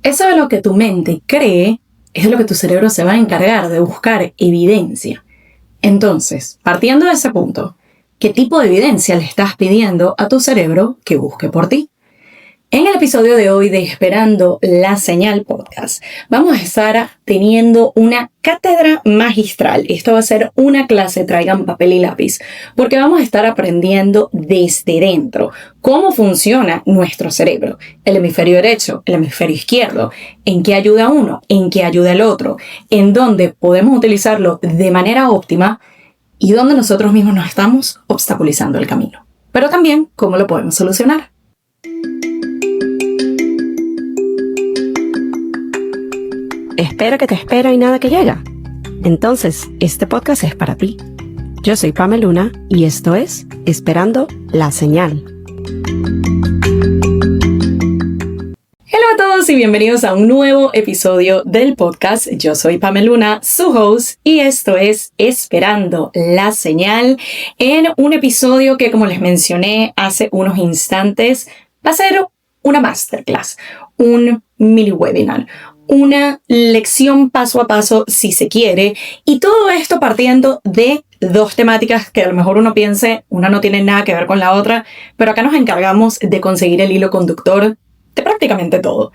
Eso de lo que tu mente cree es de lo que tu cerebro se va a encargar de buscar evidencia. Entonces, partiendo de ese punto, ¿qué tipo de evidencia le estás pidiendo a tu cerebro que busque por ti? En el episodio de hoy de Esperando la Señal Podcast, vamos a estar teniendo una cátedra magistral. Esto va a ser una clase, traigan papel y lápiz, porque vamos a estar aprendiendo desde dentro cómo funciona nuestro cerebro, el hemisferio derecho, el hemisferio izquierdo, en qué ayuda uno, en qué ayuda el otro, en dónde podemos utilizarlo de manera óptima y dónde nosotros mismos nos estamos obstaculizando el camino. Pero también cómo lo podemos solucionar. Espera que te espera y nada que llega. Entonces, este podcast es para ti. Yo soy Pamela Luna y esto es Esperando la Señal. Hola a todos y bienvenidos a un nuevo episodio del podcast. Yo soy Pamela Luna, su host, y esto es Esperando la Señal, en un episodio que, como les mencioné hace unos instantes, va a ser una masterclass, un mini webinar, una lección paso a paso si se quiere, y todo esto partiendo de dos temáticas que a lo mejor uno piense, una no tiene nada que ver con la otra, pero acá nos encargamos de conseguir el hilo conductor de prácticamente todo.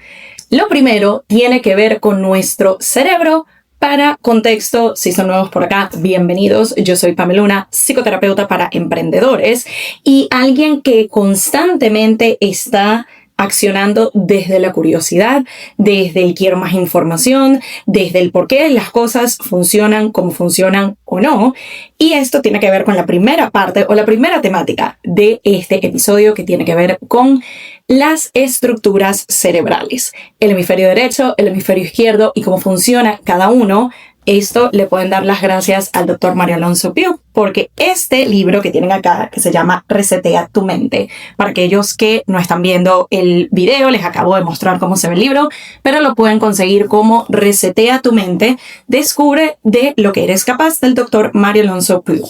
Lo primero tiene que ver con nuestro cerebro. Para contexto, si son nuevos por acá, bienvenidos. Yo soy Pamela Luna, psicoterapeuta para emprendedores y alguien que constantemente está accionando desde la curiosidad, desde el quiero más información, desde el por qué las cosas funcionan como funcionan o no. Y esto tiene que ver con la primera parte o la primera temática de este episodio, que tiene que ver con las estructuras cerebrales, el hemisferio derecho, el hemisferio izquierdo y cómo funciona cada uno. Esto le pueden dar las gracias al Dr. Mario Alonso Piu, porque este libro que tienen acá, que se llama Resetea tu mente, para aquellos que no están viendo el video, les acabo de mostrar cómo se ve el libro, pero lo pueden conseguir como Resetea tu mente, descubre de lo que eres capaz, del Dr. Mario Alonso Piu.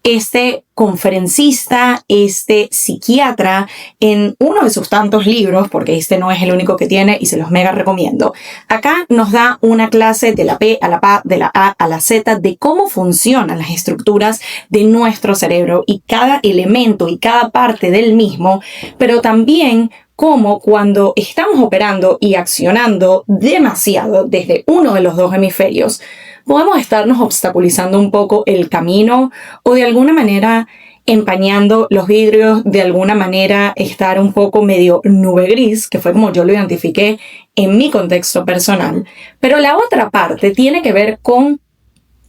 Este conferencista, este psiquiatra, en uno de sus tantos libros, porque este no es el único que tiene y se los mega recomiendo, acá nos da una clase de la P a la P, de la A a la Z, de cómo funcionan las estructuras de nuestro cerebro y cada elemento y cada parte del mismo, pero también cómo cuando estamos operando y accionando demasiado desde uno de los dos hemisferios, podemos estarnos obstaculizando un poco el camino o de alguna manera empañando los vidrios, de alguna manera estar un poco medio nube gris, que fue como yo lo identifiqué en mi contexto personal. Pero la otra parte tiene que ver con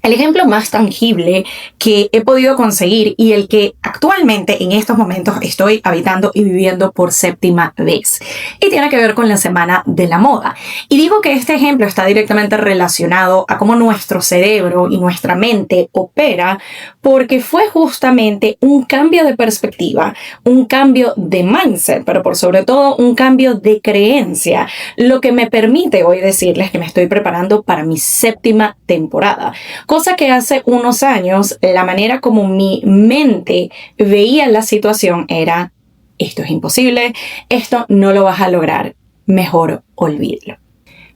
el ejemplo más tangible que he podido conseguir y el que actualmente en estos momentos estoy habitando y viviendo por séptima vez. Y tiene que ver con la Semana de la Moda. Y digo que este ejemplo está directamente relacionado a cómo nuestro cerebro y nuestra mente opera, porque fue justamente un cambio de perspectiva, un cambio de mindset, pero por sobre todo un cambio de creencia, lo que me permite hoy decirles que me estoy preparando para mi séptima temporada. Cosa que hace unos años, la manera como mi mente veía la situación era: esto es imposible, esto no lo vas a lograr, mejor olvídalo.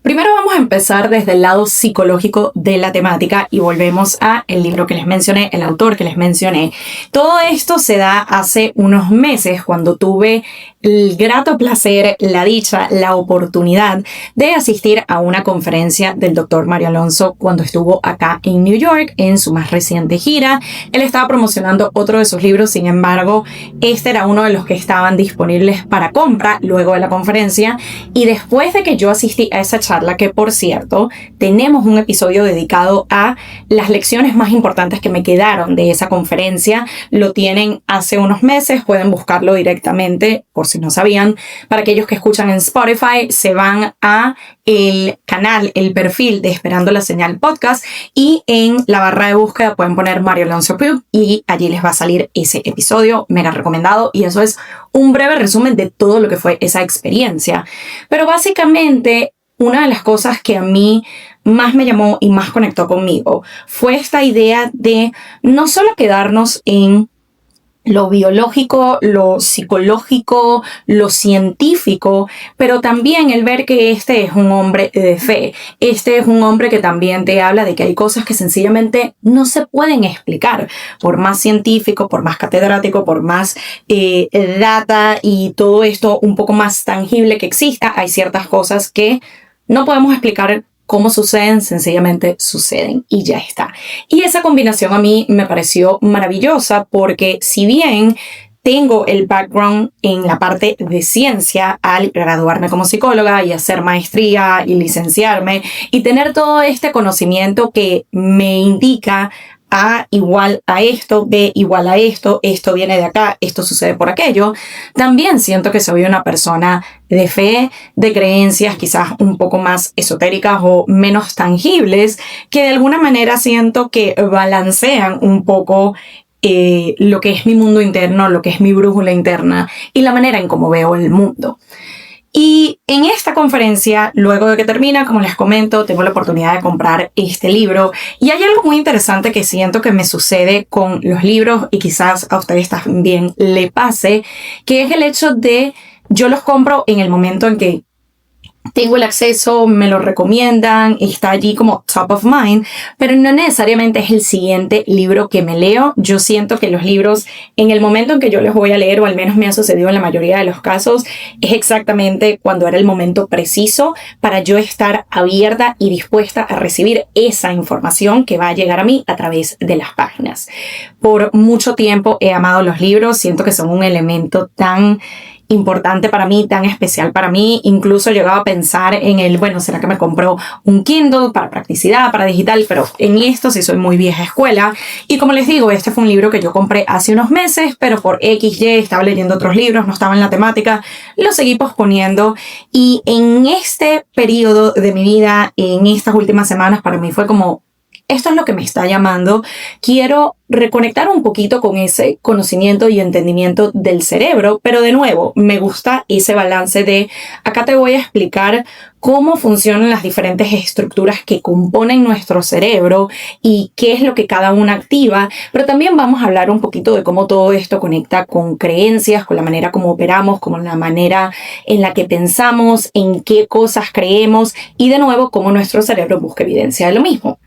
Primero vamos a empezar desde el lado psicológico de la temática y volvemos a el libro que les mencioné, el autor que les mencioné. Todo esto se da hace unos meses cuando tuve el grato placer, la dicha, la oportunidad de asistir a una conferencia del Dr. Mario Alonso cuando estuvo acá en New York en su más reciente gira. Él estaba promocionando otro de sus libros, sin embargo, este era uno de los que estaban disponibles para compra luego de la conferencia. Y después de que yo asistí a esa charla, que por cierto, tenemos un episodio dedicado a las lecciones más importantes que me quedaron de esa conferencia, lo tienen hace unos meses, pueden buscarlo directamente por si no sabían. Para aquellos que escuchan en Spotify, se van a el canal, el perfil de Esperando la Señal Podcast y en la barra de búsqueda pueden poner Mario Alonso Piu y allí les va a salir ese episodio mega recomendado, y eso es un breve resumen de todo lo que fue esa experiencia. Pero básicamente una de las cosas que a mí más me llamó y más conectó conmigo fue esta idea de no solo quedarnos en lo biológico, lo psicológico, lo científico, pero también el ver que este es un hombre de fe. Este es un hombre que también te habla de que hay cosas que sencillamente no se pueden explicar. Por más científico, por más catedrático, por más data y todo esto un poco más tangible que exista, hay ciertas cosas que no podemos explicar cómo suceden, sencillamente suceden y ya está. Y esa combinación a mí me pareció maravillosa porque si bien tengo el background en la parte de ciencia al graduarme como psicóloga y hacer maestría y licenciarme y tener todo este conocimiento que me indica A igual a esto, B igual a esto viene de acá, esto sucede por aquello. También siento que soy una persona de fe, de creencias quizás un poco más esotéricas o menos tangibles, que de alguna manera siento que balancean un poco lo que es mi mundo interno, lo que es mi brújula interna y la manera en cómo veo el mundo. Y en esta conferencia, luego de que termina, como les comento, tengo la oportunidad de comprar este libro. Y hay algo muy interesante que siento que me sucede con los libros y quizás a ustedes también le pase, que es el hecho de yo los compro en el momento en que tengo el acceso, me lo recomiendan, está allí como top of mind, pero no necesariamente es el siguiente libro que me leo. Yo siento que los libros, en el momento en que yo los voy a leer, o al menos me ha sucedido en la mayoría de los casos, es exactamente cuando era el momento preciso para yo estar abierta y dispuesta a recibir esa información que va a llegar a mí a través de las páginas. Por mucho tiempo he amado los libros, siento que son un elemento tan importante para mí, tan especial para mí. Incluso llegaba a pensar en ¿será que me compro un Kindle para practicidad, para digital? Pero en esto sí soy muy vieja escuela. Y como les digo, este fue un libro que yo compré hace unos meses, pero por XY estaba leyendo otros libros, no estaba en la temática, lo seguí posponiendo. Y en este periodo de mi vida, en estas últimas semanas, para mí fue como, esto es lo que me está llamando. Quiero reconectar un poquito con ese conocimiento y entendimiento del cerebro, pero de nuevo, me gusta ese balance de acá te voy a explicar cómo funcionan las diferentes estructuras que componen nuestro cerebro y qué es lo que cada una activa, pero también vamos a hablar un poquito de cómo todo esto conecta con creencias, con la manera como operamos, con la manera en la que pensamos, en qué cosas creemos y de nuevo cómo nuestro cerebro busca evidencia de lo mismo.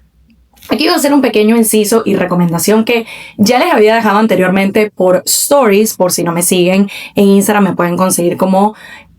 Aquí voy a hacer un pequeño inciso y recomendación que ya les había dejado anteriormente por stories, por si no me siguen en Instagram me pueden conseguir como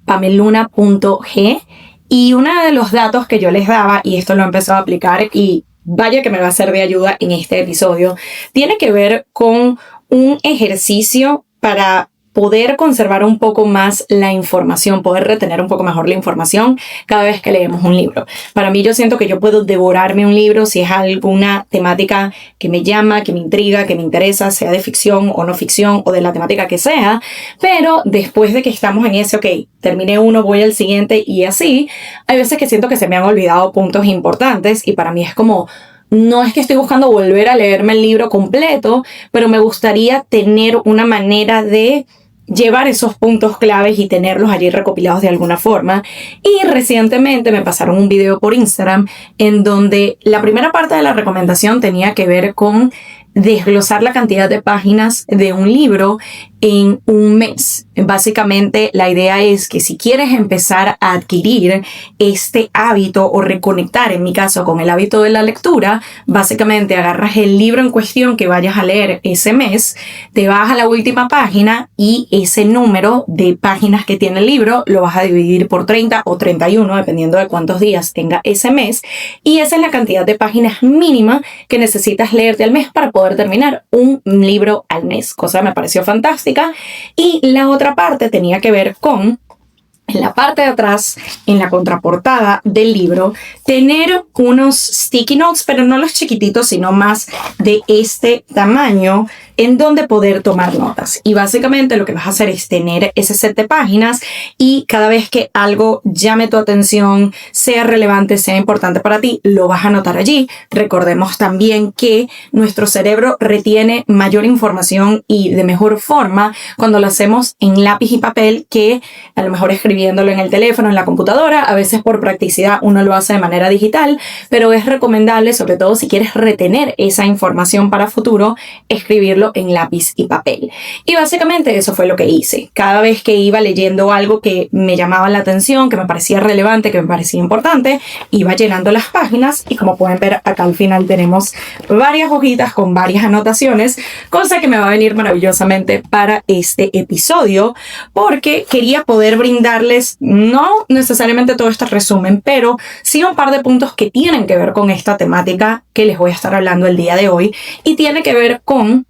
pameluna.g, y uno de los datos que yo les daba, y esto lo he empezado a aplicar y vaya que me va a ser de ayuda en este episodio, tiene que ver con un ejercicio para poder conservar un poco más la información, poder retener un poco mejor la información cada vez que leemos un libro. Para mí, yo siento que yo puedo devorarme un libro si es alguna temática que me llama, que me intriga, que me interesa, sea de ficción o no ficción o de la temática que sea, pero después de que estamos en ese, ok, terminé uno, voy al siguiente y así, hay veces que siento que se me han olvidado puntos importantes y para mí es como, no es que estoy buscando volver a leerme el libro completo, pero me gustaría tener una manera de llevar esos puntos claves y tenerlos allí recopilados de alguna forma. Y recientemente me pasaron un video por Instagram en donde la primera parte de la recomendación tenía que ver con desglosar la cantidad de páginas de un libro en un mes. Básicamente la idea es que si quieres empezar a adquirir este hábito o reconectar, en mi caso, con el hábito de la lectura, básicamente agarras el libro en cuestión que vayas a leer ese mes, te vas a la última página y ese número de páginas que tiene el libro lo vas a dividir por 30 o 31, dependiendo de cuántos días tenga ese mes, y esa es la cantidad de páginas mínima que necesitas leerte al mes para poder terminar un libro al mes, cosa que me pareció fantástica. Y la otra parte tenía que ver con, en la parte de atrás, en la contraportada del libro, tener unos sticky notes, pero no los chiquititos, sino más de este tamaño, en donde poder tomar notas. Y básicamente lo que vas a hacer es tener ese set de páginas y cada vez que algo llame tu atención, sea relevante, sea importante para ti, lo vas a anotar allí. Recordemos también que nuestro cerebro retiene mayor información y de mejor forma cuando lo hacemos en lápiz y papel que a lo mejor escribiéndolo en el teléfono, en la computadora. A veces por practicidad uno lo hace de manera digital, pero es recomendable, sobre todo si quieres retener esa información para futuro, escribirlo cerebro en lápiz y papel. Y básicamente eso fue lo que hice. Cada vez que iba leyendo algo que me llamaba la atención, que me parecía relevante, que me parecía importante, iba llenando las páginas y como pueden ver acá al final tenemos varias hojitas con varias anotaciones, cosa que me va a venir maravillosamente para este episodio porque quería poder brindarles no necesariamente todo este resumen, pero sí un par de puntos que tienen que ver con esta temática que les voy a estar hablando el día de hoy y tiene que ver con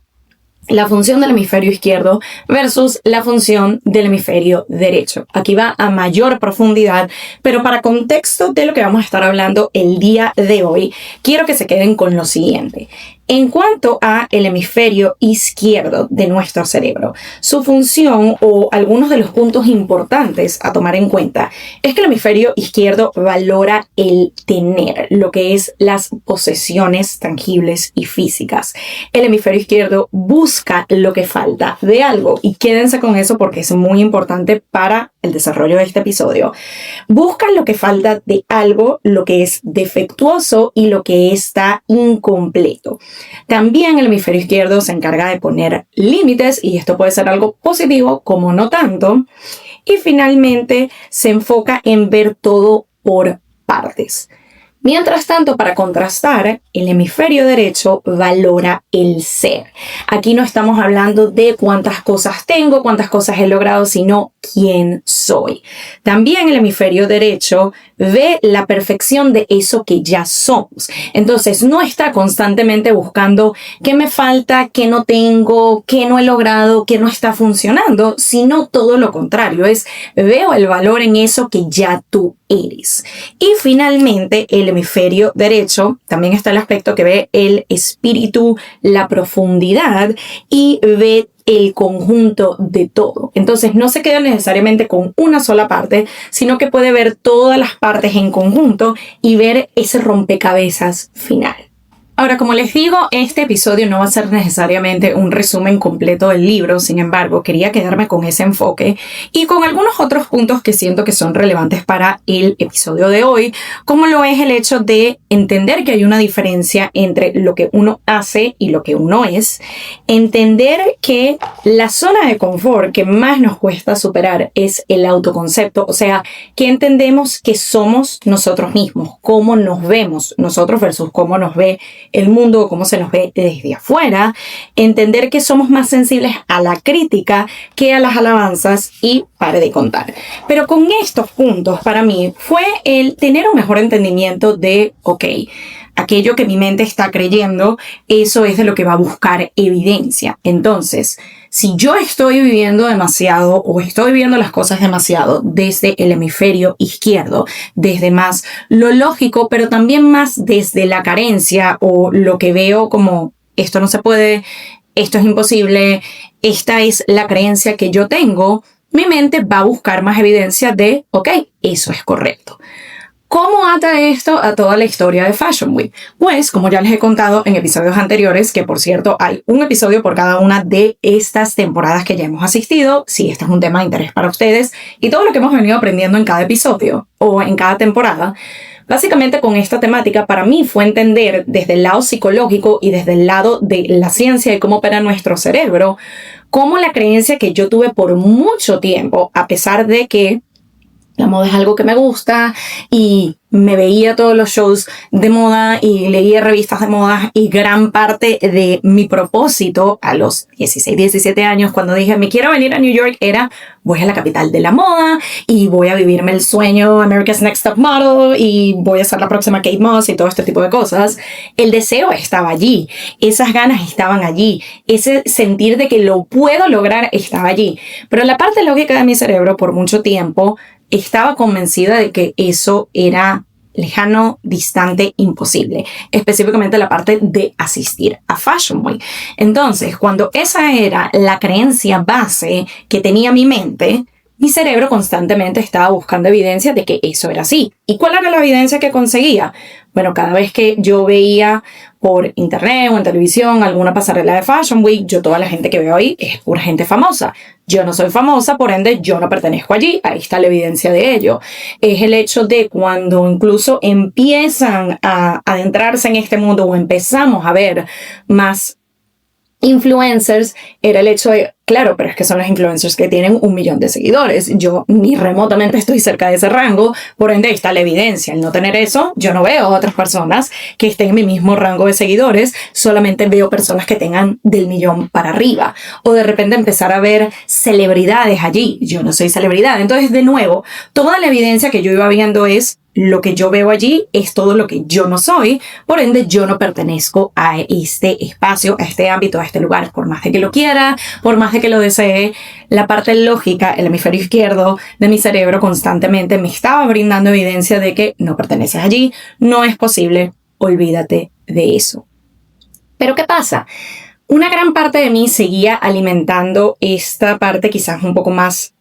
la función del hemisferio izquierdo versus la función del hemisferio derecho. Aquí va a mayor profundidad, pero para contexto de lo que vamos a estar hablando el día de hoy, quiero que se queden con lo siguiente. En cuanto a el hemisferio izquierdo de nuestro cerebro, su función o algunos de los puntos importantes a tomar en cuenta es que el hemisferio izquierdo valora el tener, lo que es las posesiones tangibles y físicas. El hemisferio izquierdo busca lo que falta de algo y quédense con eso porque es muy importante para el desarrollo de este episodio. Busca lo que falta de algo, lo que es defectuoso y lo que está incompleto. También el hemisferio izquierdo se encarga de poner límites y esto puede ser algo positivo como no tanto. Y finalmente se enfoca en ver todo por partes. Mientras tanto, para contrastar, el hemisferio derecho valora el ser. Aquí no estamos hablando de cuántas cosas tengo, cuántas cosas he logrado, sino quién soy. También el hemisferio derecho ve la perfección de eso que ya somos. Entonces, no está constantemente buscando qué me falta, qué no tengo, qué no he logrado, qué no está funcionando, sino todo lo contrario. Veo el valor en eso que ya tú eres. Y finalmente, el hemisferio derecho también está el aspecto que ve el espíritu, la profundidad y ve el conjunto de todo. Entonces no se queda necesariamente con una sola parte, sino que puede ver todas las partes en conjunto y ver ese rompecabezas final. Ahora, como les digo, este episodio no va a ser necesariamente un resumen completo del libro, sin embargo, quería quedarme con ese enfoque y con algunos otros puntos que siento que son relevantes para el episodio de hoy, como lo es el hecho de entender que hay una diferencia entre lo que uno hace y lo que uno es, entender que la zona de confort que más nos cuesta superar es el autoconcepto, o sea, que entendemos que somos nosotros mismos, cómo nos vemos nosotros versus cómo nos ve el mundo o cómo se nos ve desde afuera, entender que somos más sensibles a la crítica que a las alabanzas y pare de contar. Pero con estos puntos para mí fue el tener un mejor entendimiento de, ok, aquello que mi mente está creyendo, eso es de lo que va a buscar evidencia. Entonces, si yo estoy viviendo demasiado o estoy viendo las cosas demasiado desde el hemisferio izquierdo, desde más lo lógico, pero también más desde la carencia o lo que veo como esto no se puede, esto es imposible, esta es la creencia que yo tengo, mi mente va a buscar más evidencia de, ok, eso es correcto. ¿Cómo ata esto a toda la historia de Fashion Week? Pues, como ya les he contado en episodios anteriores, que por cierto hay un episodio por cada una de estas temporadas que ya hemos asistido, si este es un tema de interés para ustedes, y todo lo que hemos venido aprendiendo en cada episodio o en cada temporada, básicamente con esta temática para mí fue entender desde el lado psicológico y desde el lado de la ciencia y cómo opera nuestro cerebro, cómo la creencia que yo tuve por mucho tiempo, a pesar de que la moda es algo que me gusta y me veía todos los shows de moda y leía revistas de moda y gran parte de mi propósito a los 16, 17 años cuando dije me quiero venir a New York era voy a la capital de la moda y voy a vivirme el sueño America's Next Top Model y voy a ser la próxima Kate Moss y todo este tipo de cosas. El deseo estaba allí, esas ganas estaban allí, ese sentir de que lo puedo lograr estaba allí, pero la parte lógica de mi cerebro por mucho tiempo estaba convencida de que eso era lejano, distante, imposible. Específicamente la parte de asistir a Fashion Week. Entonces, cuando esa era la creencia base que tenía mi mente, mi cerebro constantemente estaba buscando evidencia de que eso era así. ¿Y cuál era la evidencia que conseguía? Bueno, cada vez que yo veía por internet o en televisión alguna pasarela de Fashion Week, toda la gente que veo ahí es pura gente famosa. Yo no soy famosa, por ende yo no pertenezco allí. Ahí está la evidencia de ello. Es el hecho de cuando incluso empiezan a adentrarse en este mundo o empezamos a ver más influencers era el hecho de, claro, pero es que son los influencers que tienen 1 millón de seguidores. Yo ni remotamente estoy cerca de ese rango, por ende ahí está la evidencia. Al no tener eso, yo no veo a otras personas que estén en mi mismo rango de seguidores, solamente veo personas que tengan del 1 millón para arriba. O de repente empezar a ver celebridades allí. Yo no soy celebridad. Entonces, de nuevo, toda la evidencia que yo iba viendo es lo que yo veo allí es todo lo que yo no soy, por ende yo no pertenezco a este espacio, a este ámbito, a este lugar, por más de que lo quiera, por más de que lo desee. La parte lógica, el hemisferio izquierdo de mi cerebro constantemente me estaba brindando evidencia de que no perteneces allí, no es posible, olvídate de eso. Pero ¿qué pasa? Una gran parte de mí seguía alimentando esta parte quizás un poco más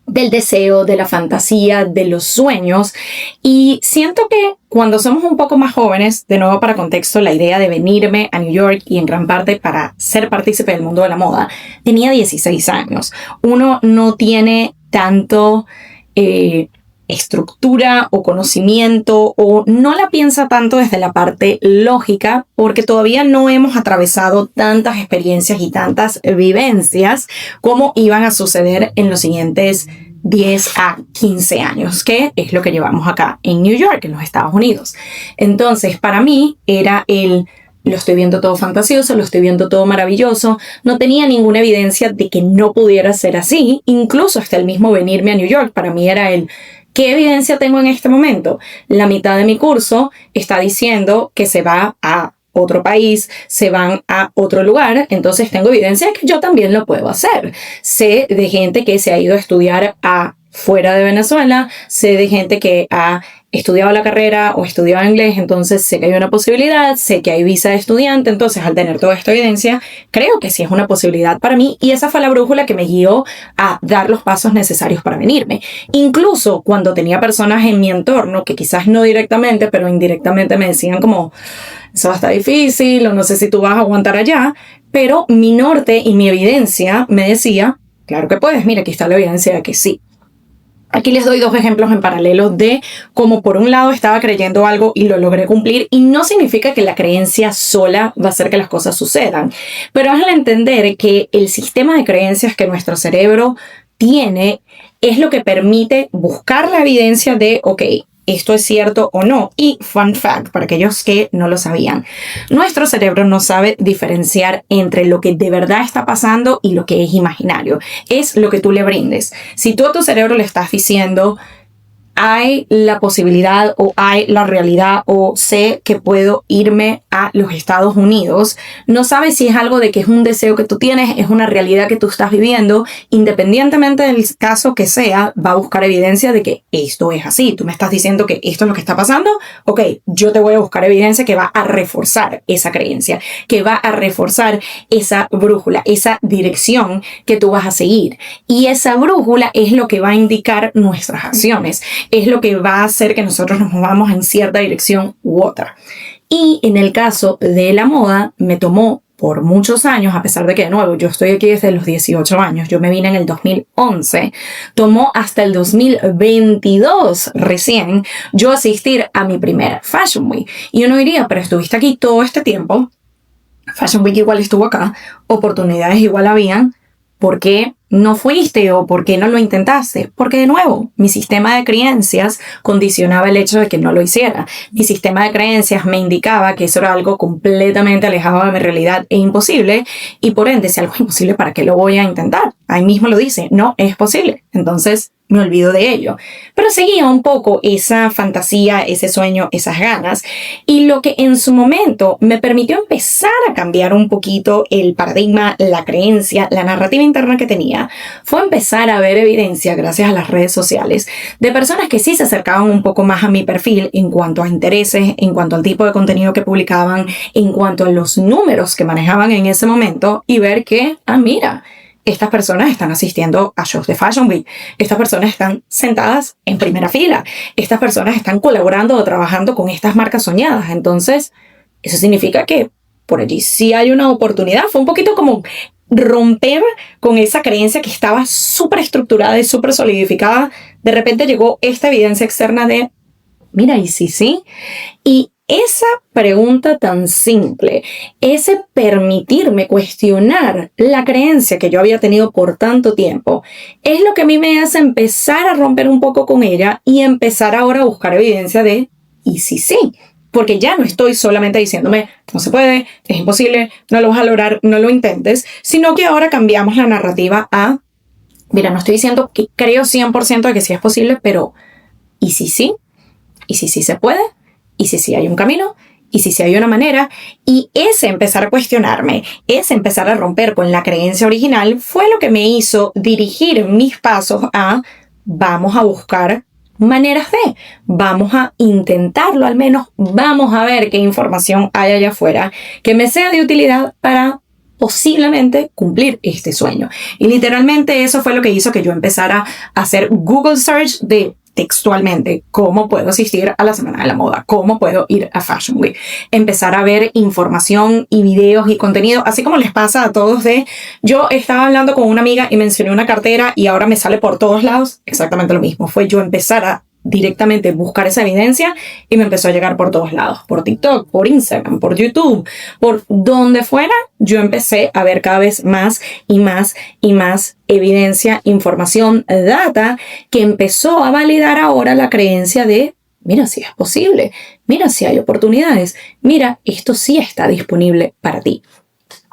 del deseo, de la fantasía, de los sueños, y siento que cuando somos un poco más jóvenes, de nuevo para contexto, la idea de venirme a New York y en gran parte para ser partícipe del mundo de la moda, tenía 16 años. Uno no tiene tanto estructura o conocimiento o no la piensa tanto desde la parte lógica porque todavía no hemos atravesado tantas experiencias y tantas vivencias como iban a suceder en los siguientes 10 a 15 años, que es lo que llevamos acá en New York, en los Estados Unidos. Entonces, para mí era lo estoy viendo todo fantasioso, lo estoy viendo todo maravilloso. No tenía ninguna evidencia de que no pudiera ser así. Incluso hasta el mismo venirme a New York, para mí era ¿qué evidencia tengo en este momento? La mitad de mi curso está diciendo que se va a otro país, se van a otro lugar, entonces tengo evidencia de que yo también lo puedo hacer. Sé de gente que se ha ido a estudiar fuera de Venezuela, sé de gente que ha estudiado la carrera o estudiado inglés, entonces sé que hay una posibilidad, sé que hay visa de estudiante, entonces al tener toda esta evidencia, creo que sí es una posibilidad para mí y esa fue la brújula que me guió a dar los pasos necesarios para venirme. Incluso cuando tenía personas en mi entorno que quizás no directamente, pero indirectamente me decían como, eso va a estar difícil o no sé si tú vas a aguantar allá, pero mi norte y mi evidencia me decía, claro que puedes, mira, aquí está la evidencia de que sí. Aquí les doy 2 ejemplos en paralelo de cómo por un lado estaba creyendo algo y lo logré cumplir y no significa que la creencia sola va a hacer que las cosas sucedan, pero es el entender que el sistema de creencias que nuestro cerebro tiene es lo que permite buscar la evidencia de, ok, esto es cierto o no. Y fun fact, para aquellos que no lo sabían, nuestro cerebro no sabe diferenciar entre lo que de verdad está pasando y lo que es imaginario. Es lo que tú le brindes. Si tú a tu cerebro le estás diciendo, hay la posibilidad o hay la realidad o sé que puedo irme a los Estados Unidos, no sabes si es algo de que es un deseo que tú tienes, es una realidad que tú estás viviendo, independientemente del caso que sea, va a buscar evidencia de que esto es así. Tú me estás diciendo que esto es lo que está pasando, ok, yo te voy a buscar evidencia que va a reforzar esa creencia, que va a reforzar esa brújula, esa dirección que tú vas a seguir. Y esa brújula es lo que va a indicar nuestras acciones. Es lo que va a hacer que nosotros nos movamos en cierta dirección u otra. Y en el caso de la moda, me tomó por muchos años, a pesar de que, de nuevo, yo estoy aquí desde los 18 años, yo me vine en el 2011, tomó hasta el 2022 recién yo asistir a mi primera Fashion Week. Y uno diría, pero estuviste aquí todo este tiempo, Fashion Week igual estuvo acá, oportunidades igual habían, ¿por qué no fuiste o por qué no lo intentaste? Porque de nuevo, mi sistema de creencias condicionaba el hecho de que no lo hiciera. Mi sistema de creencias me indicaba que eso era algo completamente alejado de mi realidad e imposible y por ende, si algo es imposible, ¿para qué lo voy a intentar? Ahí mismo lo dice, no es posible. Entonces me olvido de ello. Pero seguía un poco esa fantasía, ese sueño, esas ganas y lo que en su momento me permitió empezar a cambiar un poquito el paradigma, la creencia, la narrativa interna que tenía, fue empezar a ver evidencia gracias a las redes sociales de personas que sí se acercaban un poco más a mi perfil en cuanto a intereses, en cuanto al tipo de contenido que publicaban, en cuanto a los números que manejaban en ese momento y ver que, mira, estas personas están asistiendo a shows de Fashion Week. Estas personas están sentadas en primera fila. Estas personas están colaborando o trabajando con estas marcas soñadas. Entonces, eso significa que por allí sí hay una oportunidad. Fue un poquito como romper con esa creencia que estaba súper estructurada y súper solidificada. De repente llegó esta evidencia externa de, mira, y sí. Y esa pregunta tan simple, ese permitirme cuestionar la creencia que yo había tenido por tanto tiempo, es lo que a mí me hace empezar a romper un poco con ella y empezar ahora a buscar evidencia de, ¿y si sí? Porque ya no estoy solamente diciéndome, no se puede, es imposible, no lo vas a lograr, no lo intentes, sino que ahora cambiamos la narrativa a, mira, no estoy diciendo que creo 100% de que sí es posible, pero ¿y si sí? ¿Y si sí se puede? ¿Y si sí hay un camino? ¿Y si sí hay una manera? Y ese empezar a cuestionarme, ese empezar a romper con la creencia original fue lo que me hizo dirigir mis pasos a vamos a buscar maneras de, vamos a intentarlo al menos, vamos a ver qué información hay allá afuera que me sea de utilidad para posiblemente cumplir este sueño. Y literalmente eso fue lo que hizo que yo empezara a hacer Google Search de textualmente, ¿cómo puedo asistir a la Semana de la Moda? ¿Cómo puedo ir a Fashion Week? Empezar a ver información y videos y contenido, así como les pasa a todos de, yo estaba hablando con una amiga y mencioné una cartera y ahora me sale por todos lados, exactamente lo mismo, fue yo empezar a directamente buscar esa evidencia y me empezó a llegar por todos lados, por TikTok, por Instagram, por YouTube, por donde fuera, yo empecé a ver cada vez más y más y más evidencia, información, data que empezó a validar ahora la creencia de, mira si es posible, mira si hay oportunidades, mira, esto sí está disponible para ti.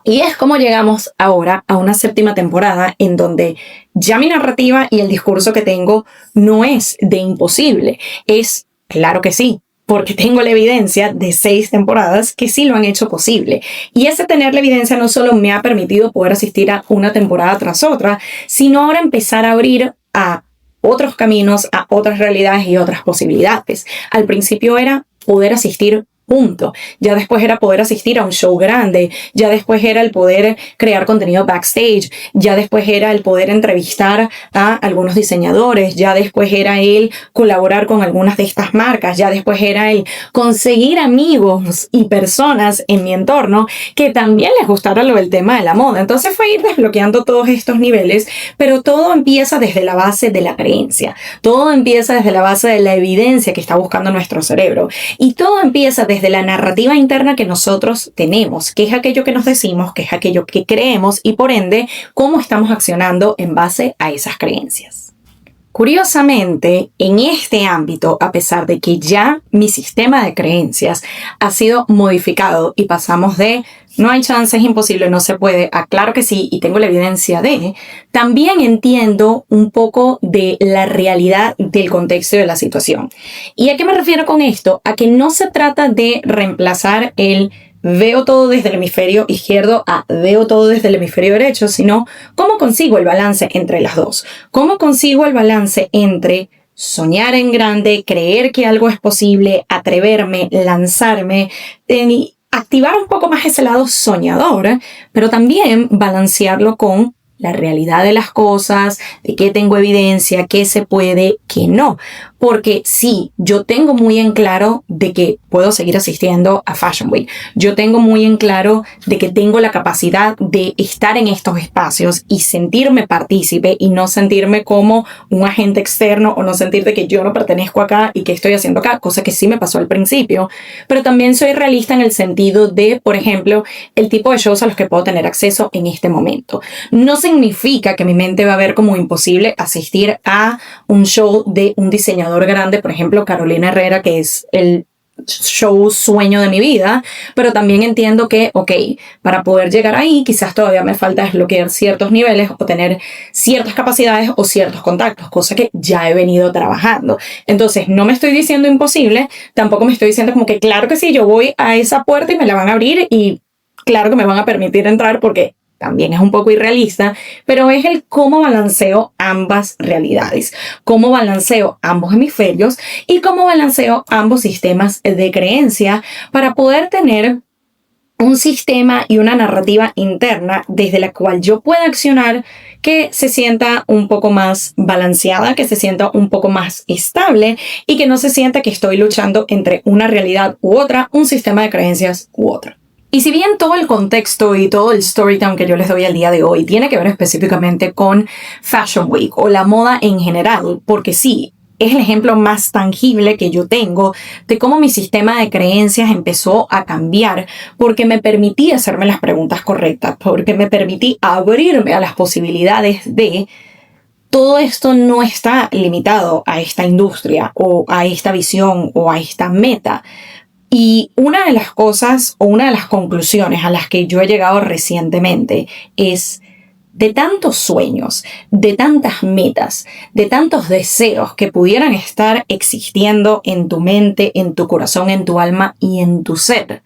Y es como llegamos ahora a una 7ª temporada en donde ya mi narrativa y el discurso que tengo no es de imposible, es claro que sí, porque tengo la evidencia de 6 temporadas que sí lo han hecho posible. Y ese tener la evidencia no solo me ha permitido poder asistir a una temporada tras otra, sino ahora empezar a abrir a otros caminos, a otras realidades y otras posibilidades. Al principio era poder asistir punto. Ya después era poder asistir a un show grande, ya después era el poder crear contenido backstage, ya después era el poder entrevistar a algunos diseñadores, ya después era el colaborar con algunas de estas marcas, ya después era el conseguir amigos y personas en mi entorno que también les gustara lo del tema de la moda. Entonces fue ir desbloqueando todos estos niveles, pero todo empieza desde la base de la creencia, todo empieza desde la base de la evidencia que está buscando nuestro cerebro y todo empieza desde la narrativa interna que nosotros tenemos, que es aquello que nos decimos, que es aquello que creemos y por ende, cómo estamos accionando en base a esas creencias. Curiosamente, en este ámbito, a pesar de que ya mi sistema de creencias ha sido modificado y pasamos de no hay chance, es imposible, no se puede, a claro que sí y tengo la evidencia de, también entiendo un poco de la realidad del contexto de la situación. ¿Y a qué me refiero con esto? A que no se trata de reemplazar el veo todo desde el hemisferio izquierdo a veo todo desde el hemisferio derecho, sino cómo consigo el balance entre las dos. ¿Cómo consigo el balance entre soñar en grande, creer que algo es posible, atreverme, lanzarme, activar un poco más ese lado soñador, pero también balancearlo con la realidad de las cosas, de qué tengo evidencia, qué se puede, qué no? Porque sí, yo tengo muy en claro de que puedo seguir asistiendo a Fashion Week. Yo tengo muy en claro de que tengo la capacidad de estar en estos espacios y sentirme partícipe y no sentirme como un agente externo o no sentir de que yo no pertenezco acá y que estoy haciendo acá, cosa que sí me pasó al principio. Pero también soy realista en el sentido de, por ejemplo, el tipo de shows a los que puedo tener acceso en este momento. No significa que mi mente va a ver como imposible asistir a un show de un diseñador grande, por ejemplo, Carolina Herrera, que es el show sueño de mi vida, pero también entiendo que, para poder llegar ahí, quizás todavía me falta desbloquear ciertos niveles o tener ciertas capacidades o ciertos contactos, cosa que ya he venido trabajando. Entonces, no me estoy diciendo imposible, tampoco me estoy diciendo como que claro que sí, yo voy a esa puerta y me la van a abrir y claro que me van a permitir entrar porque también es un poco irrealista, pero es el cómo balanceo ambas realidades, cómo balanceo ambos hemisferios y cómo balanceo ambos sistemas de creencia para poder tener un sistema y una narrativa interna desde la cual yo pueda accionar que se sienta un poco más balanceada, que se sienta un poco más estable y que no se sienta que estoy luchando entre una realidad u otra, un sistema de creencias u otro. Y si bien todo el contexto y todo el storytelling que yo les doy al día de hoy tiene que ver específicamente con Fashion Week o la moda en general, porque sí, es el ejemplo más tangible que yo tengo de cómo mi sistema de creencias empezó a cambiar porque me permití hacerme las preguntas correctas, porque me permití abrirme a las posibilidades de todo esto no está limitado a esta industria o a esta visión o a esta meta. Y una de las cosas o una de las conclusiones a las que yo he llegado recientemente es: de tantos sueños, de tantas metas, de tantos deseos que pudieran estar existiendo en tu mente, en tu corazón, en tu alma y en tu ser,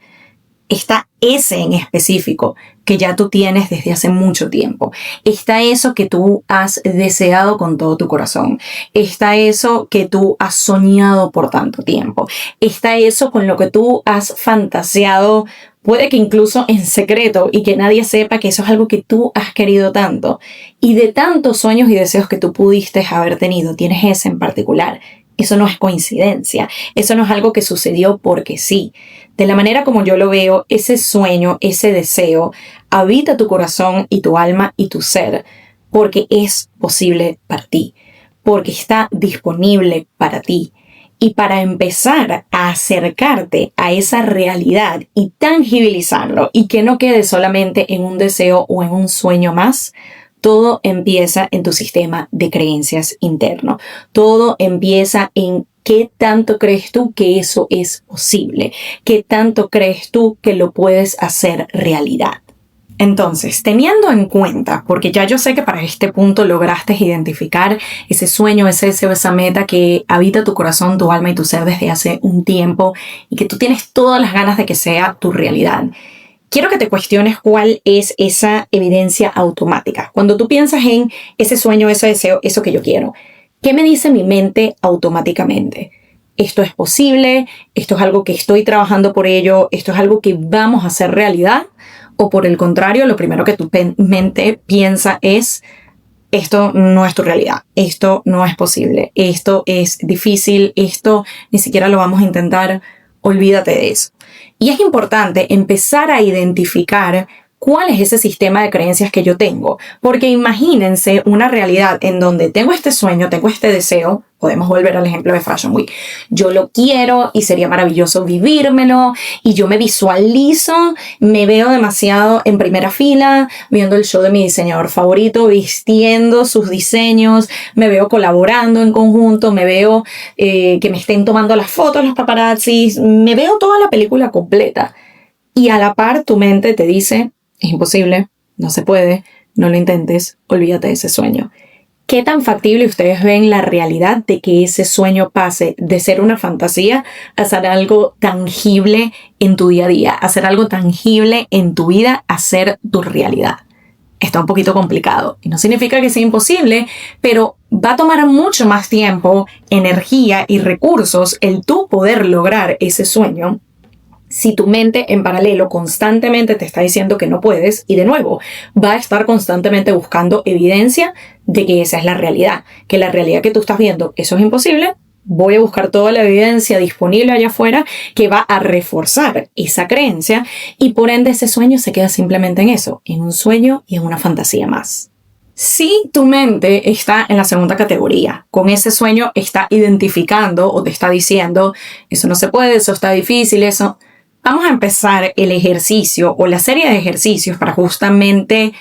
está ese en específico que ya tú tienes desde hace mucho tiempo. Está eso que tú has deseado con todo tu corazón. Está eso que tú has soñado por tanto tiempo. Está eso con lo que tú has fantaseado, puede que incluso en secreto, y que nadie sepa que eso es algo que tú has querido tanto. Y de tantos sueños y deseos que tú pudiste haber tenido, tienes ese en particular. Eso no es coincidencia. Eso no es algo que sucedió porque sí. De la manera como yo lo veo, ese sueño, ese deseo, habita tu corazón y tu alma y tu ser, porque es posible para ti, porque está disponible para ti. Y para empezar a acercarte a esa realidad y tangibilizarlo y que no quede solamente en un deseo o en un sueño más, todo empieza en tu sistema de creencias interno. Todo empieza en qué tanto crees tú que eso es posible, qué tanto crees tú que lo puedes hacer realidad. Entonces, teniendo en cuenta, porque ya yo sé que para este punto lograste identificar ese sueño, ese deseo, esa meta que habita tu corazón, tu alma y tu ser desde hace un tiempo y que tú tienes todas las ganas de que sea tu realidad, quiero que te cuestiones cuál es esa evidencia automática. Cuando tú piensas en ese sueño, ese deseo, eso que yo quiero, ¿qué me dice mi mente automáticamente? Esto es posible, esto es algo que estoy trabajando por ello, esto es algo que vamos a hacer realidad. O por el contrario, lo primero que tu mente piensa es: esto no es tu realidad, esto no es posible, esto es difícil, esto ni siquiera lo vamos a intentar, olvídate de eso. Y es importante empezar a identificar cuál es ese sistema de creencias que yo tengo, porque imagínense una realidad en donde tengo este sueño, tengo este deseo. Podemos volver al ejemplo de Fashion Week. Yo lo quiero y sería maravilloso vivírmelo y yo me visualizo, me veo demasiado en primera fila viendo el show de mi diseñador favorito, vistiendo sus diseños, me veo colaborando en conjunto, me veo que me estén tomando las fotos los paparazzis, me veo toda la película completa. Y a la par tu mente te dice: es imposible, no se puede, no lo intentes, olvídate de ese sueño. ¿Qué tan factible ustedes ven la realidad de que ese sueño pase de ser una fantasía a ser algo tangible en tu día a día, a ser algo tangible en tu vida, a ser tu realidad? Está un poquito complicado y no significa que sea imposible, pero va a tomar mucho más tiempo, energía y recursos el tú poder lograr ese sueño si tu mente en paralelo constantemente te está diciendo que no puedes, y de nuevo va a estar constantemente buscando evidencia de que esa es la realidad, que la realidad que tú estás viendo, eso es imposible. Voy a buscar toda la evidencia disponible allá afuera que va a reforzar esa creencia, y por ende ese sueño se queda simplemente en eso, en un sueño y en una fantasía más. Si tu mente está en la segunda categoría, con ese sueño está identificando o te está diciendo: eso no se puede, eso está difícil, eso... Vamos a empezar el ejercicio o la serie de ejercicios para justamente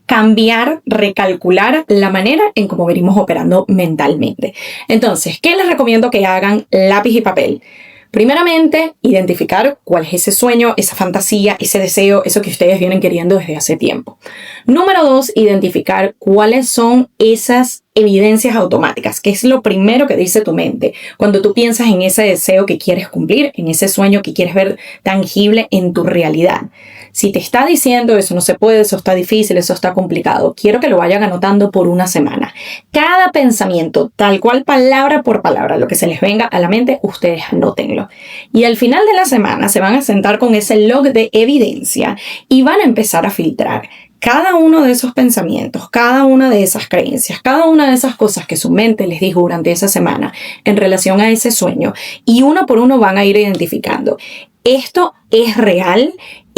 cambiar, recalcular la manera en cómo venimos operando mentalmente. Entonces, ¿qué les recomiendo que hagan? Lápiz y papel. Primeramente, identificar cuál es ese sueño, esa fantasía, ese deseo, eso que ustedes vienen queriendo desde hace tiempo. Número 2, identificar cuáles son esas evidencias automáticas, que es lo primero que dice tu mente cuando tú piensas en ese deseo que quieres cumplir, en ese sueño que quieres ver tangible en tu realidad. Si te está diciendo eso no se puede, eso está difícil, eso está complicado, quiero que lo vayan anotando por una semana. Cada pensamiento, tal cual, palabra por palabra, lo que se les venga a la mente, ustedes anótenlo. Y al final de la semana se van a sentar con ese log de evidencia y van a empezar a filtrar cada uno de esos pensamientos, cada una de esas creencias, cada una de esas cosas que su mente les dijo durante esa semana en relación a ese sueño, y uno por uno van a ir identificando: esto es real,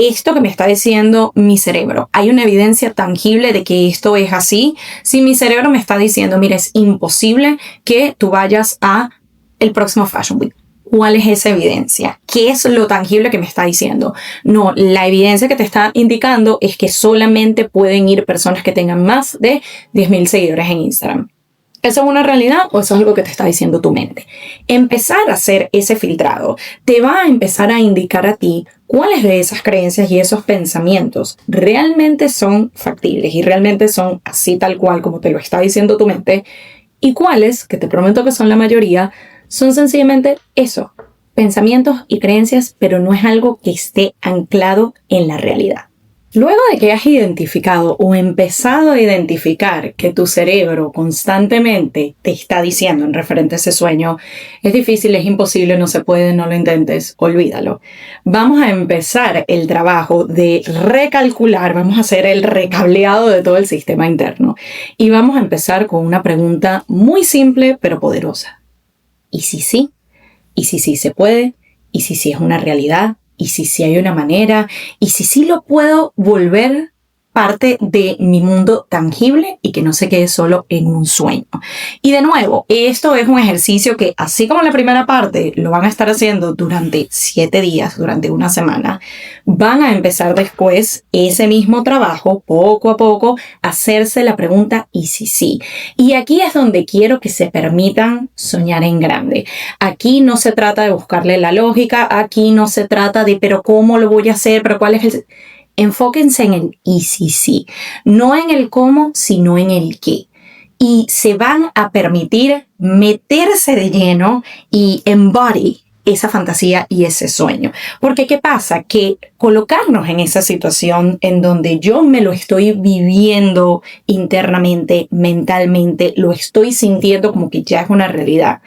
esto que me está diciendo mi cerebro, ¿hay una evidencia tangible de que esto es así? Si mi cerebro me está diciendo, mira, es imposible que tú vayas a el próximo Fashion Week. ¿Cuál es esa evidencia? ¿Qué es lo tangible que me está diciendo? No, la evidencia que te está indicando es que solamente pueden ir personas que tengan más de 10,000 seguidores en Instagram. ¿Eso es una realidad o eso es algo que te está diciendo tu mente? Empezar a hacer ese filtrado te va a empezar a indicar a ti cuáles de esas creencias y esos pensamientos realmente son factibles y realmente son así tal cual como te lo está diciendo tu mente, y cuáles, que te prometo que son la mayoría, son sencillamente eso, pensamientos y creencias, pero no es algo que esté anclado en la realidad. Luego de que has identificado o empezado a identificar que tu cerebro constantemente te está diciendo en referente a ese sueño, es difícil, es imposible, no se puede, no lo intentes, olvídalo. Vamos a empezar el trabajo de recalcular, vamos a hacer el recableado de todo el sistema interno y vamos a empezar con una pregunta muy simple pero poderosa. ¿Y si sí? ¿Y si sí se puede? ¿Y si sí es una realidad? ¿Y si sí hay una manera? ¿Y si sí lo puedo volver parte de mi mundo tangible y que no se quede solo en un sueño? Y de nuevo, esto es un ejercicio que, así como la primera parte, lo van a estar haciendo durante 7 días, durante una semana. Van a empezar después ese mismo trabajo, poco a poco, hacerse la pregunta ¿y si sí? Y aquí es donde quiero que se permitan soñar en grande. Aquí no se trata de buscarle la lógica, aquí no se trata de pero ¿cómo lo voy a hacer? ¿Pero cuál es el...? Enfóquense en el y si sí, no en el cómo, sino en el qué. Y se van a permitir meterse de lleno y embody esa fantasía y ese sueño. Porque ¿qué pasa? Que colocarnos en esa situación en donde yo me lo estoy viviendo internamente, mentalmente, lo estoy sintiendo como que ya es una realidad,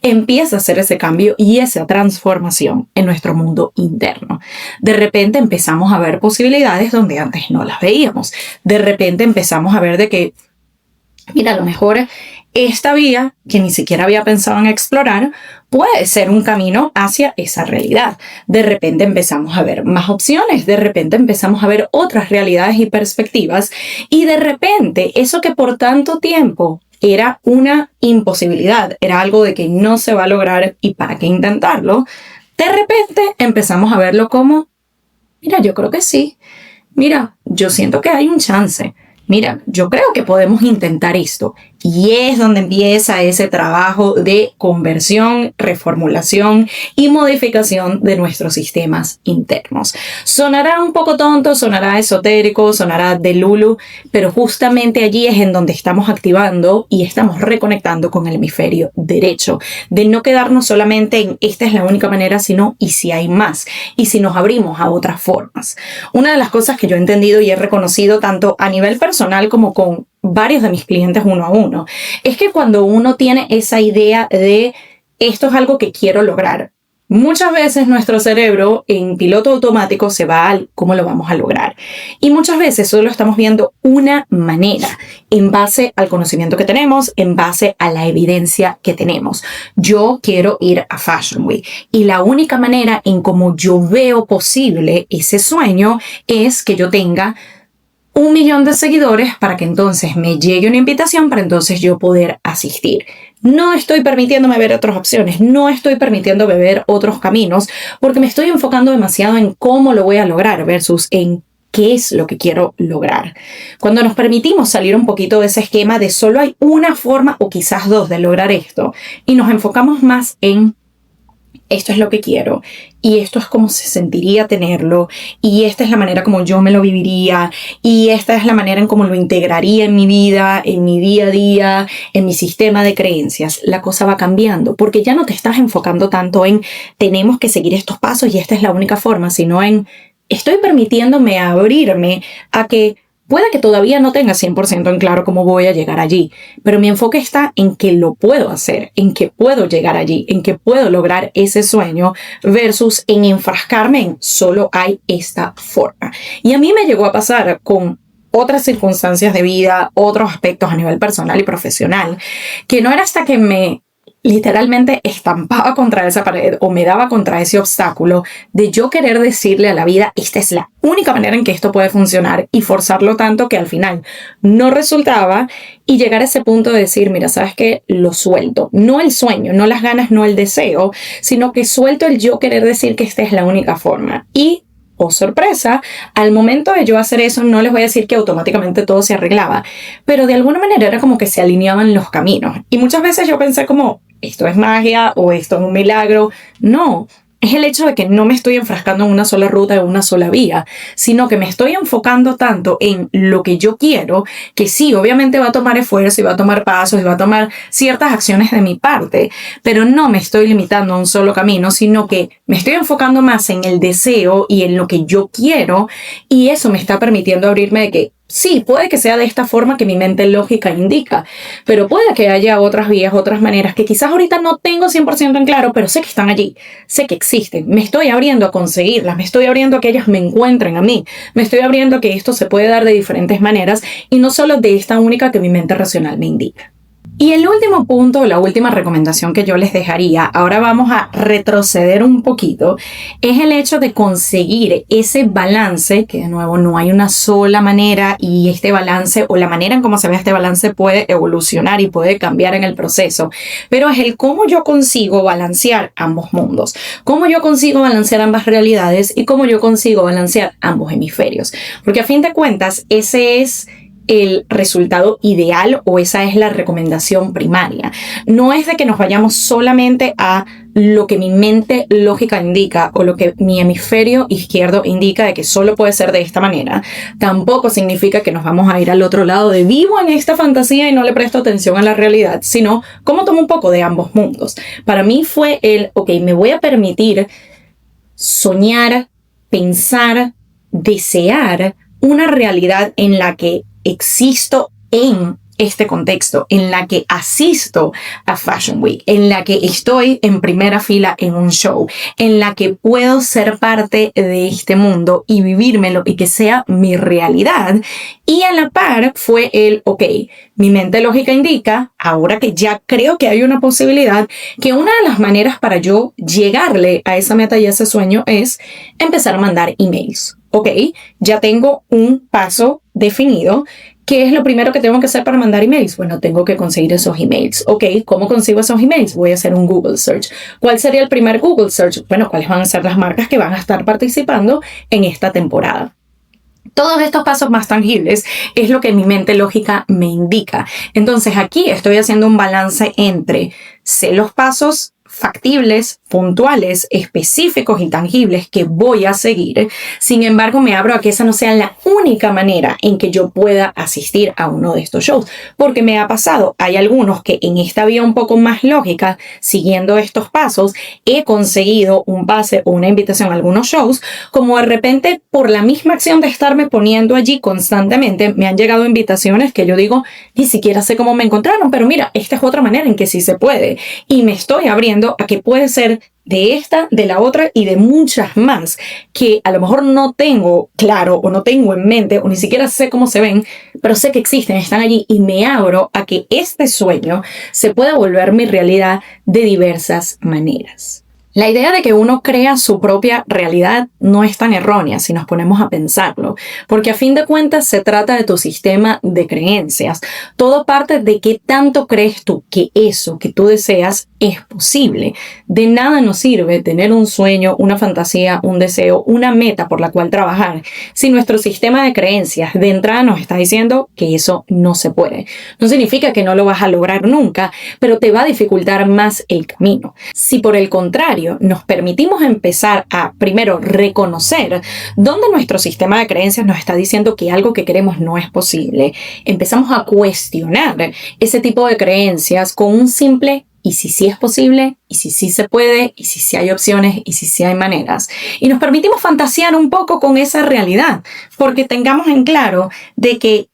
empieza a hacer ese cambio y esa transformación en nuestro mundo interno. De repente empezamos a ver posibilidades donde antes no las veíamos. De repente empezamos a ver de que, mira, a lo mejor esta vía que ni siquiera había pensado en explorar puede ser un camino hacia esa realidad. De repente empezamos a ver más opciones, de repente empezamos a ver otras realidades y perspectivas, y de repente eso que por tanto tiempo era una imposibilidad, era algo de que no se va a lograr y para qué intentarlo, de repente empezamos a verlo como, mira, yo creo que sí, mira, yo siento que hay un chance. Mira, yo creo que podemos intentar esto. Y es donde empieza ese trabajo de conversión, reformulación y modificación de nuestros sistemas internos. Sonará un poco tonto, sonará esotérico, sonará de lulu, pero justamente allí es en donde estamos activando y estamos reconectando con el hemisferio derecho. De no quedarnos solamente en esta es la única manera, sino y si hay más. Y si nos abrimos a otras formas. Una de las cosas que yo he entendido y he reconocido tanto a nivel personal como con varios de mis clientes uno a uno, es que cuando uno tiene esa idea de esto es algo que quiero lograr, muchas veces nuestro cerebro en piloto automático se va al cómo lo vamos a lograr. Y muchas veces solo estamos viendo una manera en base al conocimiento que tenemos, en base a la evidencia que tenemos. Yo quiero ir a Fashion Week y la única manera en cómo yo veo posible ese sueño es que yo tenga 1 millón de seguidores para que entonces me llegue una invitación para entonces yo poder asistir. No estoy permitiéndome ver otras opciones, no estoy permitiéndome ver otros caminos porque me estoy enfocando demasiado en cómo lo voy a lograr versus en qué es lo que quiero lograr. Cuando nos permitimos salir un poquito de ese esquema de solo hay una forma o quizás 2 de lograr esto y nos enfocamos más en esto es lo que quiero y esto es como se sentiría tenerlo y esta es la manera como yo me lo viviría y esta es la manera en cómo lo integraría en mi vida, en mi día a día, en mi sistema de creencias, la cosa va cambiando porque ya no te estás enfocando tanto en tenemos que seguir estos pasos y esta es la única forma, sino en estoy permitiéndome abrirme a que pueda que todavía no tenga 100% en claro cómo voy a llegar allí, pero mi enfoque está en que lo puedo hacer, en que puedo llegar allí, en que puedo lograr ese sueño versus en enfrascarme en solo hay esta forma. Y a mí me llegó a pasar con otras circunstancias de vida, otros aspectos a nivel personal y profesional, que no era hasta que me literalmente estampaba contra esa pared o me daba contra ese obstáculo de yo querer decirle a la vida, esta es la única manera en que esto puede funcionar, y forzarlo tanto que al final no resultaba, y llegar a ese punto de decir, mira, ¿sabes qué? Lo suelto. No el sueño, no las ganas, no el deseo, sino que suelto el yo querer decir que esta es la única forma. Y oh sorpresa, al momento de yo hacer eso, no les voy a decir que automáticamente todo se arreglaba, pero de alguna manera era como que se alineaban los caminos. Y muchas veces yo pensé como, esto es magia o esto es un milagro. No, es el hecho de que no me estoy enfrascando en una sola ruta, en una sola vía, sino que me estoy enfocando tanto en lo que yo quiero, que sí, obviamente va a tomar esfuerzo y va a tomar pasos y va a tomar ciertas acciones de mi parte, pero no me estoy limitando a un solo camino, sino que me estoy enfocando más en el deseo y en lo que yo quiero, y eso me está permitiendo abrirme de que sí, puede que sea de esta forma que mi mente lógica indica, pero puede que haya otras vías, otras maneras que quizás ahorita no tengo 100% en claro, pero sé que están allí, sé que existen, me estoy abriendo a conseguirlas, me estoy abriendo a que ellas me encuentren a mí, me estoy abriendo a que esto se puede dar de diferentes maneras y no solo de esta única que mi mente racional me indica. Y el último punto, la última recomendación que yo les dejaría, ahora vamos a retroceder un poquito, es el hecho de conseguir ese balance, que de nuevo no hay una sola manera, y este balance o la manera en cómo se ve este balance puede evolucionar y puede cambiar en el proceso, pero es el cómo yo consigo balancear ambos mundos, cómo yo consigo balancear ambas realidades y cómo yo consigo balancear ambos hemisferios, porque a fin de cuentas ese es el resultado ideal o esa es la recomendación primaria. No es de que nos vayamos solamente a lo que mi mente lógica indica o lo que mi hemisferio izquierdo indica de que solo puede ser de esta manera. Tampoco significa que nos vamos a ir al otro lado de vivo en esta fantasía y no le presto atención a la realidad, sino como tomo un poco de ambos mundos. Para mí fue me voy a permitir soñar, pensar, desear una realidad en la que existo en este contexto, en la que asisto a Fashion Week, en la que estoy en primera fila en un show, en la que puedo ser parte de este mundo y vivírmelo y que sea mi realidad. Y a la par fue mi mente lógica indica, ahora que ya creo que hay una posibilidad, que una de las maneras para yo llegarle a esa meta y a ese sueño es empezar a mandar emails. Ya tengo un paso definido. ¿Qué es lo primero que tengo que hacer para mandar emails? Bueno, tengo que conseguir esos emails. ¿Cómo consigo esos emails? Voy a hacer un Google Search. ¿Cuál sería el primer Google Search? Bueno, ¿cuáles van a ser las marcas que van a estar participando en esta temporada? Todos estos pasos más tangibles es lo que mi mente lógica me indica. Entonces aquí estoy haciendo un balance entre sé los pasos factibles, puntuales, específicos y tangibles que voy a seguir. Sin embargo, me abro a que esa no sea la única manera en que yo pueda asistir a uno de estos shows, porque me ha pasado, hay algunos que en esta vía un poco más lógica, siguiendo estos pasos, he conseguido un pase o una invitación a algunos shows, como de repente por la misma acción de estarme poniendo allí constantemente, me han llegado invitaciones que yo digo, ni siquiera sé cómo me encontraron, pero mira, esta es otra manera en que sí se puede, y me estoy abriendo a que puede ser de esta, de la otra y de muchas más que a lo mejor no tengo claro o no tengo en mente o ni siquiera sé cómo se ven, pero sé que existen, están allí y me abro a que este sueño se pueda volver mi realidad de diversas maneras. La idea de que uno crea su propia realidad no es tan errónea si nos ponemos a pensarlo, porque a fin de cuentas se trata de tu sistema de creencias. Todo parte de qué tanto crees tú que eso que tú deseas es posible. De nada nos sirve tener un sueño, una fantasía, un deseo, una meta por la cual trabajar, si nuestro sistema de creencias de entrada nos está diciendo que eso no se puede. No significa que no lo vas a lograr nunca, pero te va a dificultar más el camino. Si por el contrario nos permitimos empezar a primero reconocer dónde nuestro sistema de creencias nos está diciendo que algo que queremos no es posible, empezamos a cuestionar ese tipo de creencias con un simple y si sí es posible, y si sí se puede, y si sí hay opciones, y si sí hay maneras. Y nos permitimos fantasear un poco con esa realidad, porque tengamos en claro de que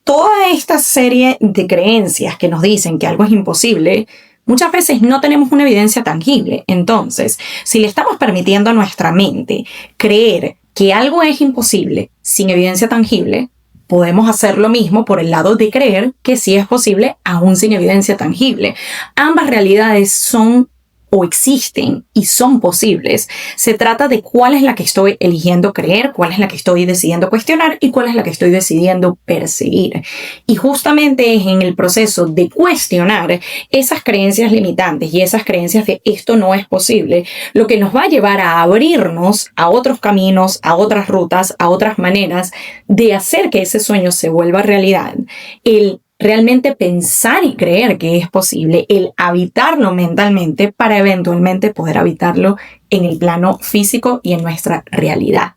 toda esta serie de creencias que nos dicen que algo es imposible, muchas veces no tenemos una evidencia tangible. Entonces, si le estamos permitiendo a nuestra mente creer que algo es imposible sin evidencia tangible, podemos hacer lo mismo por el lado de creer que sí es posible, aún sin evidencia tangible. Ambas realidades son o existen y son posibles. Se trata de cuál es la que estoy eligiendo creer, cuál es la que estoy decidiendo cuestionar y cuál es la que estoy decidiendo perseguir. Y justamente es en el proceso de cuestionar esas creencias limitantes y esas creencias de esto no es posible, lo que nos va a llevar a abrirnos a otros caminos, a otras rutas, a otras maneras de hacer que ese sueño se vuelva realidad. El realmente pensar y creer que es posible, el habitarlo mentalmente para eventualmente poder habitarlo en el plano físico y en nuestra realidad.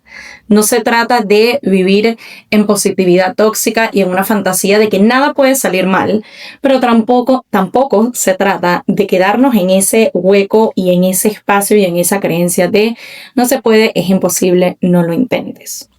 No se trata de vivir en positividad tóxica y en una fantasía de que nada puede salir mal, pero tampoco se trata de quedarnos en ese hueco y en ese espacio y en esa creencia de no se puede, es imposible, no lo intentes.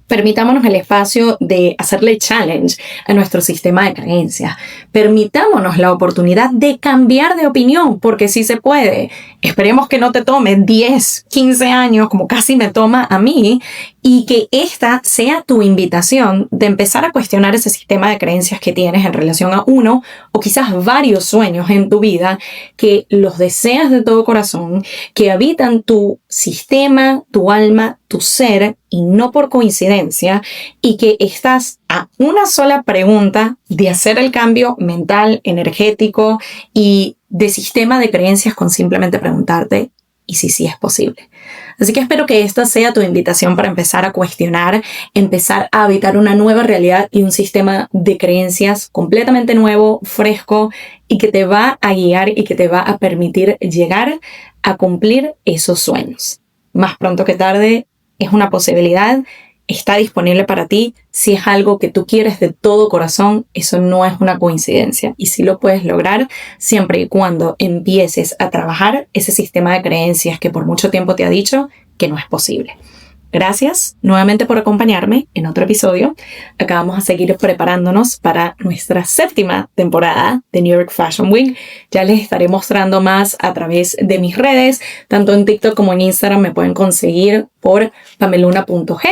Permitámonos el espacio de hacerle challenge a nuestro sistema de creencias. Permitámonos la oportunidad de cambiar de opinión, porque sí se puede. Esperemos que no te tome 10, 15 años, como casi me toma a mí, y que esta sea tu invitación de empezar a cuestionar ese sistema de creencias que tienes en relación a uno o quizás varios sueños en tu vida que los deseas de todo corazón, que habitan tu sistema, tu alma, tu ser y no por coincidencia, y que estás a una sola pregunta de hacer el cambio mental, energético y de sistema de creencias con simplemente preguntarte ¿y si sí es posible? Así que espero que esta sea tu invitación para empezar a cuestionar, empezar a habitar una nueva realidad y un sistema de creencias completamente nuevo, fresco y que te va a guiar y que te va a permitir llegar a cumplir esos sueños. Más pronto que tarde es una posibilidad, está disponible para ti. Si es algo que tú quieres de todo corazón, eso no es una coincidencia y sí lo puedes lograr siempre y cuando empieces a trabajar ese sistema de creencias que por mucho tiempo te ha dicho que no es posible. Gracias nuevamente por acompañarme en otro episodio. Acá vamos a seguir preparándonos para nuestra 7ª temporada de New York Fashion Week. Ya les estaré mostrando más a través de mis redes, tanto en TikTok como en Instagram me pueden conseguir por pameluna.g.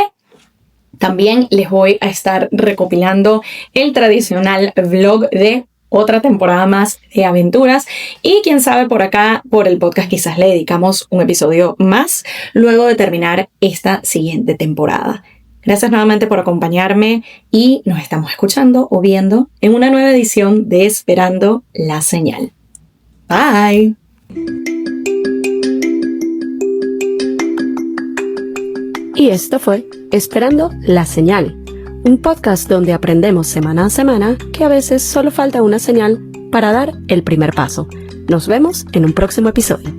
También les voy a estar recopilando el tradicional vlog de otra temporada más de aventuras y quién sabe por acá, por el podcast quizás le dedicamos un episodio más luego de terminar esta siguiente temporada. Gracias nuevamente por acompañarme y nos estamos escuchando o viendo en una nueva edición de Esperando la Señal. Bye. Y esto fue Esperando la Señal, un podcast donde aprendemos semana a semana que a veces solo falta una señal para dar el primer paso. Nos vemos en un próximo episodio.